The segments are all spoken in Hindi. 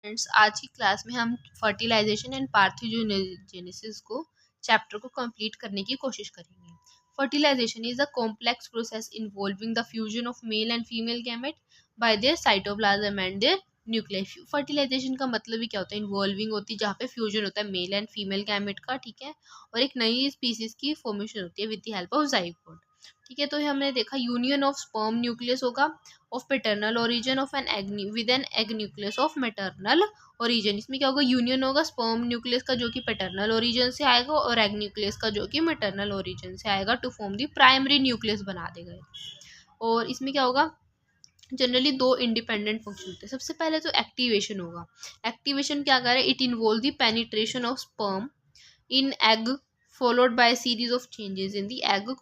फ्रेंड्स, आज की क्लास में हम फर्टिलाइजेशन एंड पार्थेनोजेनेसिस को चैप्टर को कंप्लीट करने की कोशिश करेंगे। Fertilization is a complex process involving the fusion of male and female gamete by their cytoplasm and their nucleus. Fertilization का मतलब ही क्या होता है? इन्वॉल्विंग होती है जहाँ पे फ्यूजन होता है मेल एंड फीमेल गैमेट का, ठीक है, और एक नई स्पीसीज की फॉर्मेशन होती है with the help of zygote. ठीक है, तो हमने देखा यूनियन ऑफ स्पर्म न्यूक्लियस होगा of paternal origin of an egg with an egg nucleus of maternal origin. इसमें क्या होगा? यूनियन होगा स्पर्म न्यूक्लियस का जो कि पैटर्नल ओरिजिन से आएगा और एग न्यूक्लियस का जो कि मैटरनल ओरिजिन से आएगा to form the primary nucleus बना देगा। और इसमें क्या होगा? जनरली दो इंडिपेंडेंट फंक्शन होते हैं। सबसे पहले तो एक्टिवेशन होगा। एक्टिवेशन क्या कर रहा है? It involve the penetration of sperm in egg followed by series of changes in the egg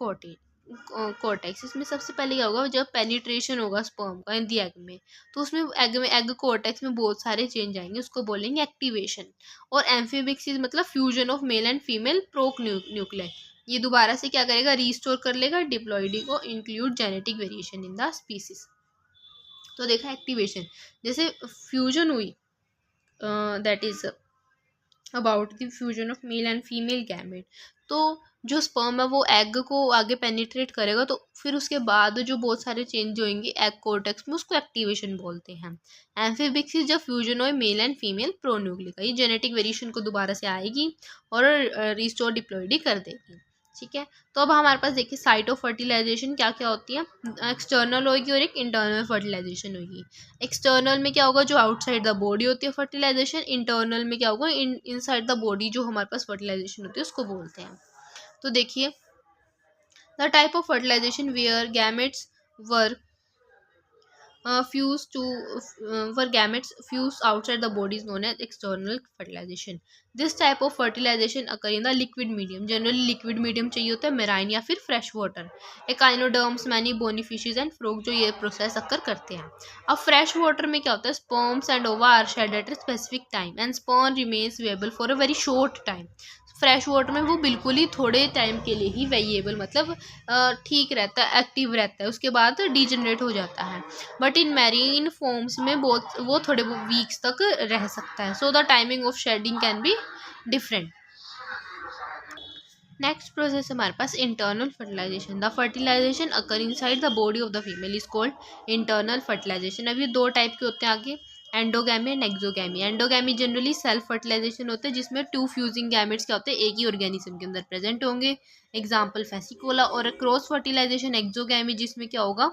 cortex. इसमें सबसे पहले क्या होगा? जब पेनिट्रेशन होगा स्पर्म का इन दी एग में, तो उसमें एग कॉर्टेक्स में बहुत सारे चेंज आएंगे, उसको बोलेंगे एक्टिवेशन। और एम्फीबिक्सिस मतलब fusion of male and female proc nuclear. ये दोबारा से क्या करेगा? रीस्टोर कर लेगा डिप्लॉइडी को, include genetic variation in the species. तो देखा एक्टिवेशन, जैसे फ्यूजन हुई, that is about the fusion of male and female gamete. तो जो स्पर्म है वो एग को आगे पेनिट्रेट करेगा, तो फिर उसके बाद जो बहुत सारे चेंज होंगे एग कोर्टेक्स में, उसको एक्टिवेशन बोलते हैं। एम्फीबिक्सिस जब फ्यूजन हो मेल एंड फीमेल प्रोन्यूक्लिका, ये जेनेटिक वेरिएशन को दोबारा से आएगी और रिस्टोर डिप्लॉइडी कर देगी। ठीक है, तो अब हमारे पास देखिए साइट ऑफ फर्टिलाइजेशन क्या क्या होती है। एक्सटर्नल होगी और एक इंटरनल फर्टिलाइजेशन होगी। एक्सटर्नल में क्या होगा? जो आउटसाइड द बॉडी होती है फर्टिलाइजेशन। इंटरनल में क्या होगा? इनसाइड द बॉडी जो हमारे पास फर्टिलाइजेशन होती है उसको बोलते हैं। तो देखिए, the type of fertilization where gametes were fused to were gametes fused outside the body is known as external fertilization. This type of fertilization occur in the liquid medium. Generally liquid medium चाहिए होता है, मेराइन या फिर fresh water. Echinoderms, many bony fishes and frog जो ये प्रोसेस अक्कर करते हैं। अब फ्रेश वाटर में क्या होता है? Sperms and ova are shed at a specific time and sperm remains viable for a very short time. Fresh water में वो बिल्कुल ही थोड़े टाइम के लिए ही वेरिएबल मतलब ठीक रहता है, एक्टिव रहता है, उसके बाद डिजनरेट हो जाता है। बट इन मैरीन फॉर्म्स में बहुत वो थोड़े वीक्स तक रह सकता है। So the timing of shedding can be different. Next process हमारे पास internal fertilization. The fertilization occur inside the body of the female is called internal fertilization. अब ये दो टाइप के होते हैं आगे, endogamy and exogamy. Endogamy generally self fertilization होते हैं जिसमें टू फ्यूजिंग गैमेट्स क्या होते हैं? एक ही ऑर्गेनिज्म के अंदर प्रेजेंट होंगे, एग्जाम्पल फेसिकोला। और क्रॉस फर्टिलाइजेशन एक्सोगैमी जिसमें क्या होगा?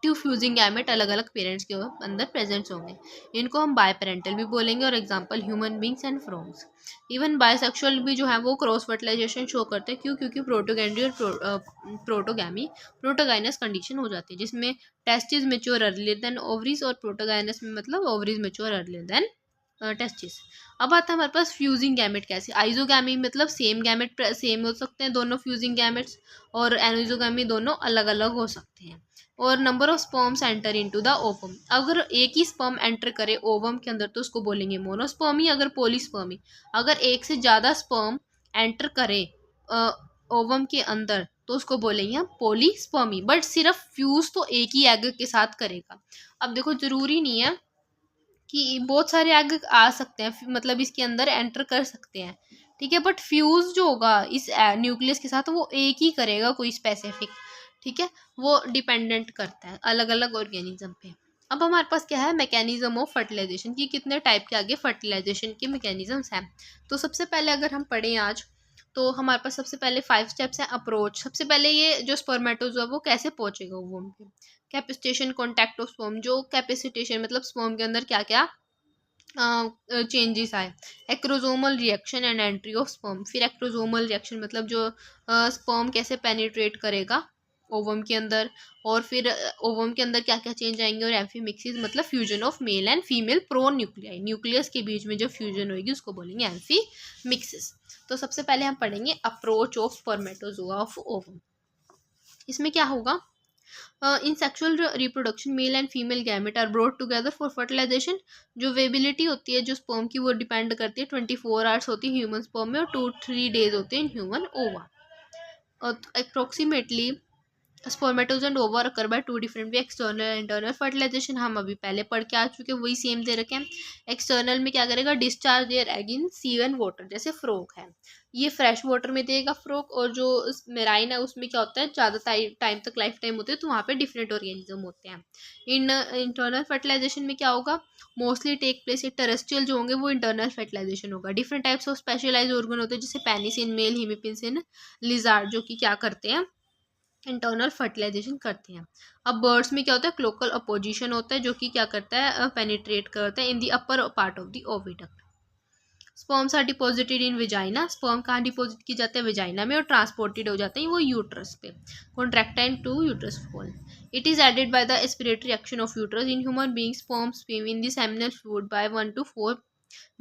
टू फ्यूजिंग गैमेट अलग अलग पेरेंट्स के अंदर प्रेजेंट्स होंगे, इनको हम बाय पेरेंटल भी बोलेंगे। और example human beings and frogs. Even bisexual भी जो है वो क्रॉस फर्टिलाइजेशन शो करते हैं। क्यों? क्योंकि प्रोटोगैमी और प्रोटोगाइनस कंडीशन हो जाती है जिसमें testis mature earlier than ovaries, और प्रोटोगाइनस में मतलब ovaries mature earlier than testis. अब आता है हमारे पास फ्यूजिंग गैमेट कैसे। आइजोगैमी मतलब सेम गैमेट सेम हो सकते हैं दोनों फ्यूजिंग गैमेट्स, और एनोइजोगैमी दोनों अलग अलग हो सकते हैं। और number of sperms enter into the ovum. अगर एक ही स्पर्म एंटर करे ओवम के अंदर तो उसको बोलेंगे मोनोस्पर्मी। अगर पॉलीस्पर्मी, अगर एक से ज़्यादा स्पर्म एंटर करे ओवम के अंदर तो उसको बोलेंगे हम पॉलीस्पर्मी। बट सिर्फ फ्यूज तो एक ही एग के साथ करेगा। अब देखो, ज़रूरी नहीं है कि बहुत सारे एग आ सकते हैं, मतलब इसके अंदर एंटर कर सकते हैं, ठीक है, बट फ्यूज जो होगा इस न्यूक्लियस के साथ वो एक ही करेगा कोई स्पेसिफिक, ठीक है, वो डिपेंडेंट करता है अलग अलग ऑर्गेनिज्म पे। अब हमारे पास क्या है? मैकेनिज्म ऑफ फर्टिलाइजेशन की कितने टाइप के आगे फर्टिलाइजेशन के मैकेनिज्म्स हैं। तो सबसे पहले अगर हम पढ़ें आज, तो हमारे पास सबसे पहले 5 स्टेप्स हैं। अप्रोच, सबसे पहले ये जो स्पर्मेटोजोआ वो कैसे पहुंचेगा ओवम पे। कैपेसिटेशन, कॉन्टैक्ट ऑफ स्पर्म, जो कैपेसिटेशन मतलब स्पर्म के अंदर क्या क्या चेंजेस आए। Acrosomal reaction and entry of sperm, फिर एक्रोजोमल रिएक्शन मतलब जो स्पर्म कैसे पेनिट्रेट करेगा ओवम के अंदर, और फिर ओवम के अंदर क्या क्या चेंज आएंगे। और एम्फीमिक्सिस मतलब fusion of male and female pro nuclei, nucleus के बीच में जो फ्यूजन होगी उसको बोलेंगे एम्फीमिक्सिस। तो सबसे पहले हम पढ़ेंगे approach of spermatozoa of ovum. इसमें क्या होगा? In sexual reproduction male and female gamete are brought together for fertilization. जो वेबिलिटी होती है जो स्पर्म की वो डिपेंड करती है 24 आवर्स होती है ह्यूमन स्पर्म में, और 2-3 डेज होते हैं in human ova. Approximately spermatozoa and ova occur by two different way, external and internal fertilization हम अभी पहले पढ़ के आ चुके हैं, वही सेम दे रखे हैं। एक्सटर्नल में क्या करेगा, discharge their egg in sea and water, जैसे फ्रोक है ये फ्रेश वाटर में देगा फ्रोक, और जो मेराइन है उसमें क्या होता है ज़्यादा टाइम तक लाइफ टाइम होती है, तो वहाँ पे डिफरेंट ऑर्गेनिज्म होते हैं। इन इंटरनल फर्टिलाइजेशन में क्या होगा, मोस्टली टेक प्लेस टेरेस्ट्रियल जो होंगे वो इंटरनल फर्टिलाइजेशन होगा। Different types of specialize organ होते हैं, जैसे penis in male, hemipenes in lizard, जो कि क्या करते हैं इंटरनल फर्टिलाइजेशन करते हैं। अब बर्ड्स में क्या होता है, क्लोकल अपोजिशन होता है, जो कि क्या करता है पेनिट्रेट करता है in the upper part of the oviduct. Sperms are deposited in vagina, sperm कहाँ डिपॉजिट की जाते हैं, विजाइना में, और ट्रांसपोर्टेड हो जाते हैं वो यूट्रस पे, contracting to uterus wall. It is aided by the aspiratory action of uterus. In human being sperms swim in the seminal fluid by 1 to 4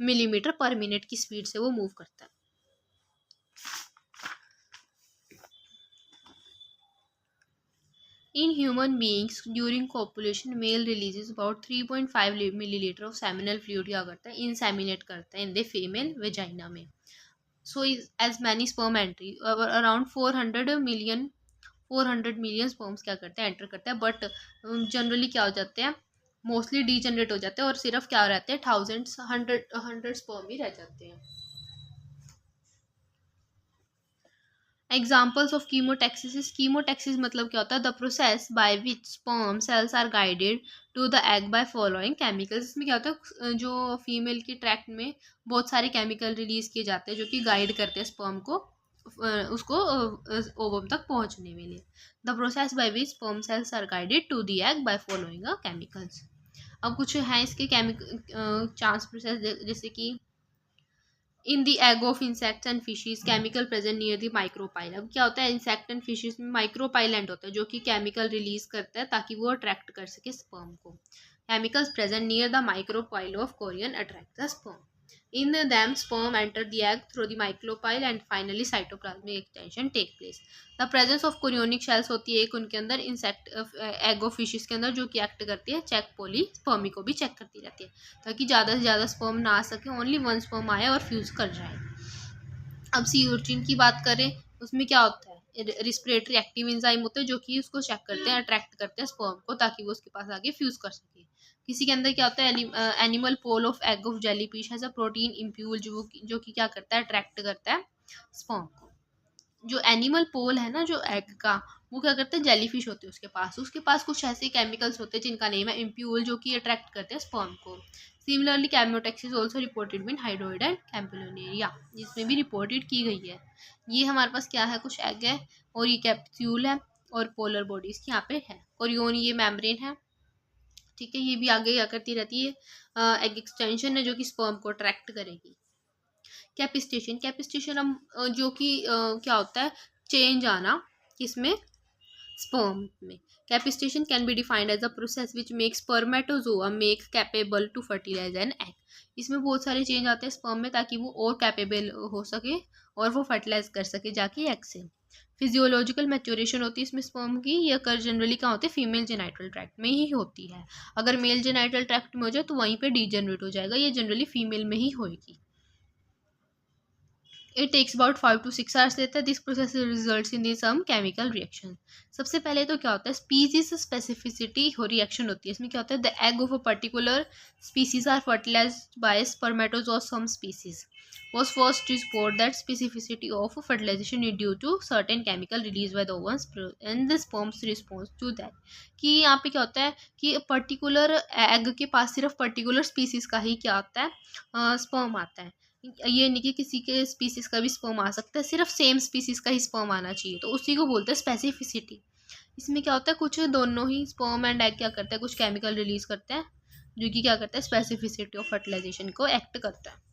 millimetre per minute की स्पीड से वो मूव करता है। In human beings, during copulation, male releases about 3.5 milliliter of seminal fluid क्या करता है, inseminate करता है in the female vagina में. So as many sperm entry around 400 million sperms क्या करते हैं, एंटर करते हैं, बट जनरली क्या हो जाते हैं, मोस्टली डीजनरेट हो जाते हैं, और सिर्फ क्या रहते हैं, थाउजेंड्स हंड्रेड स्पर्म ही रह जाते हैं। एग्जाम्पल्स ऑफ कीमोटैक्सिस, कीमोटैक्सिस मतलब क्या होता है, the process by which sperm cells are guided to the egg by following chemicals. इसमें क्या होता है, जो फीमेल की ट्रैक्ट में बहुत सारे केमिकल रिलीज किए जाते हैं, जो कि गाइड करते हैं स्पर्म को उसको ओवम तक पहुंचने में लिए। The process by which sperm cells are guided to the egg by following chemicals. अब कुछ हैं इसके केमिकल चांस प्रोसेस, जैसे कि in the egg of insects and fishes chemical present near the micropyle. अब क्या होता है, इंसेक्ट एंड फिशेज में माइक्रोपाइलेंट होता है, जो कि केमिकल रिलीज करता है ताकि वो अट्रैक्ट कर सके स्पर्म को। Chemicals present near the micropyle of Korean attract the sperm. In them, sperm enter the egg through the micropyle and finally cytoplasmic extension take place. The presence of chorionic cells होती है एक उनके अंदर, इंसेक्ट एग ऑफ फिशेस के अंदर, जो कि एक्ट करती है चेक पोली स्पर्मी को भी चेक करती रहती है, ताकि ज़्यादा से ज़्यादा स्पर्म ना आ सके, ओनली वन स्पर्म आए और फ्यूज कर जाए। अब सी यूर्चिन की बात करें, उसमें क्या होता है, रिस्पिरेटरी एक्टिव एंजाइम होते हैं, जो कि उसको चेक करते हैं, अट्रैक्ट करते हैं स्पर्म को, ताकि वो उसके पास आगे फ्यूज कर सके। किसी के अंदर क्या होता है, animal pole of egg of jellyfish has a protein impulse, जो कि क्या करता है, अट्रैक्ट करता है स्पर्म को। जो एनिमल पोल है ना, जो एग का, वो क्या करते हैं, जेलीफिश होते हैं उसके पास कुछ ऐसे केमिकल्स होते हैं जिनका नेम है इम्प्यूल, जो कि अट्रैक्ट करते हैं स्पर्म को। Similarly chemotaxis also reported been hydroid and campanularia, जिसमें भी रिपोर्टेड की गई है। ये हमारे पास क्या है, कुछ एग है, और ये कैप्सूल है, और पोलर बॉडीज यहाँ पे है, कोरियोन ये मेम्ब्रेन है, ठीक है। ये भी आगे क्या करती रहती है, एग एक्सटेंशन है, जो कि स्पर्म को अट्रैक्ट करेगी। कैपिस्टेशन हम जो कि क्या होता है, चेंज आना किसमें, स्पर्म में। Capacitation can be defined as a process which make spermatozoa make capable to fertilize an egg. इसमें बहुत सारे चेंज आते हैं स्पर्म में, ताकि वो और कैपेबल हो सके और वो फर्टिलाइज कर सके जाके एग से। फिजियोलॉजिकल मैच्योरेशन होती है इसमें स्पर्म की, ये कर जनरली कहाँ होती है, फीमेल जेनाइटल ट्रैक्ट में ही होती है। अगर मेल जेनाइटल ट्रैक्ट में हो जाए तो वहीं पे डीजनरेट हो जाएगा, ये जनरली फीमेल में ही होगी। It takes about 5 to 6 hours लेता है। This process results in some chemical reaction. सबसे पहले तो क्या होता है, स्पीसीज स्पेसिफिसिटी हो रिएक्शन होती है। इसमें क्या होता है, the egg of a particular species are fertilized by spermatozoa of some species was first to report that specificity of fertilization is due to certain chemical released by the ovaries and the sperm's response to that। कि यहाँ पे क्या होता है कि पर्टिकुलर एग के पास सिर्फ पर्टिकुलर स्पीसीज का ही क्या आता है, स्पर्म आता है। ये नहीं कि किसी के स्पीसीज का भी स्पर्म आ सकता है, सिर्फ सेम स्पीसीज का ही स्पर्म आना चाहिए, तो उसी को बोलते हैं स्पेसिफिसिटी। इसमें क्या होता है, कुछ दोनों ही स्पर्म एंड एग क्या करता है, कुछ केमिकल रिलीज करते हैं, जो कि क्या करता है, स्पेसिफिसिटी ऑफ फर्टिलाइजेशन को एक्ट करता है।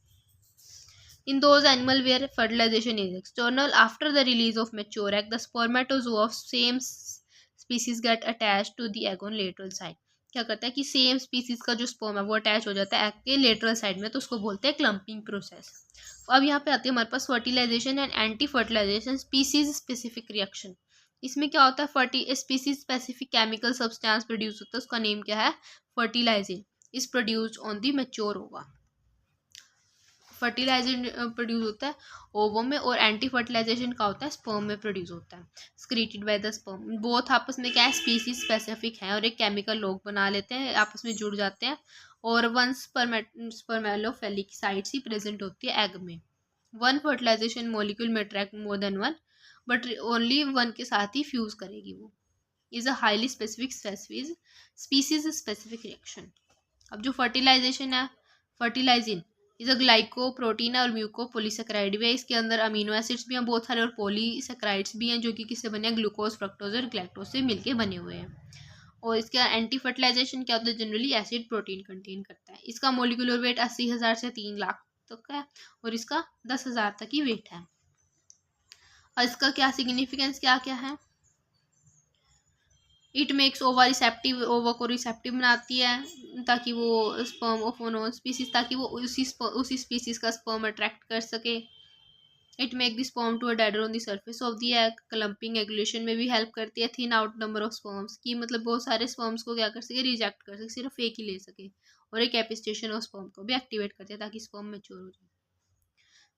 In those animal where fertilization is external, after the release of mature egg, the spermatozoa of same species get attached to the egg on lateral side। क्या करता है कि सेम स्पीसीज का जो स्पर्म है वो अटैच हो जाता है एग के लेटरल साइड में, तो उसको बोलते हैं क्लम्पिंग प्रोसेस। अब यहाँ पे आती है हमारे पास fertilization and anti fertilization species specific reaction. इसमें क्या होता है, species specific chemical substance produce होता है, उसका नेम क्या है, fertilizin is produced on the mature ova. Fertilization produce होता है ओवम में, और एंटी फर्टिलाइजेशन का होता है स्पर्म में प्रोड्यूस होता है, स्क्रीटेड बाय द स्पर्म। बोथ आपस में क्या है, स्पीसीज स्पेसिफिक है, और एक केमिकल लोग बना लेते हैं, आपस में जुड़ जाते हैं, और वन स्पर्मेलोफेलिक साइट्स ही प्रेजेंट होती है एग में। वन फर्टिलाइजेशन मॉलिक्यूल में attract more than one, but only one के साथ ही फ्यूज करेगी वो। Is a highly specific species specific reaction. अब जो फर्टिलाइजेशन है, fertilizin is a glyco protein और म्यूकोपोलीसेक्राइड भी है, इसके अंदर अमीनो एसिड्स भी हैं बहुत सारे, और पॉलीसेक्राइड्स भी हैं जो कि किससे बने हैं, ग्लूकोज, फ्रक्टोज और गैलेक्टोज से मिलके बने हुए हैं। और इसका एंटी फर्टिलाइजेशन क्या होता है, जनरली एसिड प्रोटीन कंटेन करता है। इसका मोलिकुलर वेट 80,000 से 3 लाख तक है, और इसका 10,000 तक ही वेट है। और इसका क्या सिग्निफिकेंस क्या क्या है, इट मेक्स ओवा रिसेप्टिव, ओवा को रिसेप्टिव बनाती है ताकि वो स्पर्म ऑफ वन स्पीसीज, ताकि वो उसी स्पीसीज का स्पर्म अट्रैक्ट कर सके। It make the sperm to adhere on the surface of the egg, clumping agglutination में भी हेल्प करती है, thin out number of sperms की, मतलब बहुत सारे स्पर्म्स को क्या कर सके, रिजेक्ट कर सके, सिर्फ एक ही ले सके, और एक कैपिस्टेशन ऑफ स्पर्म को भी एक्टिवेट करती है ताकि स्पर्म मैच्योर हो जाए।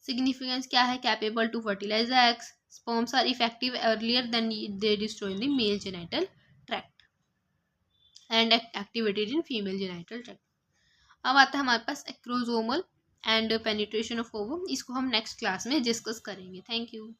सिग्निफिकेंस क्या है, capable to fertilize the eggs, sperms are effective earlier than they destroy the male genital tract and activated in female genital tract. अब आता है हमारे पास acrosomal and penetration of ovum, इसको हम नेक्स्ट क्लास में डिस्कस करेंगे। Thank you.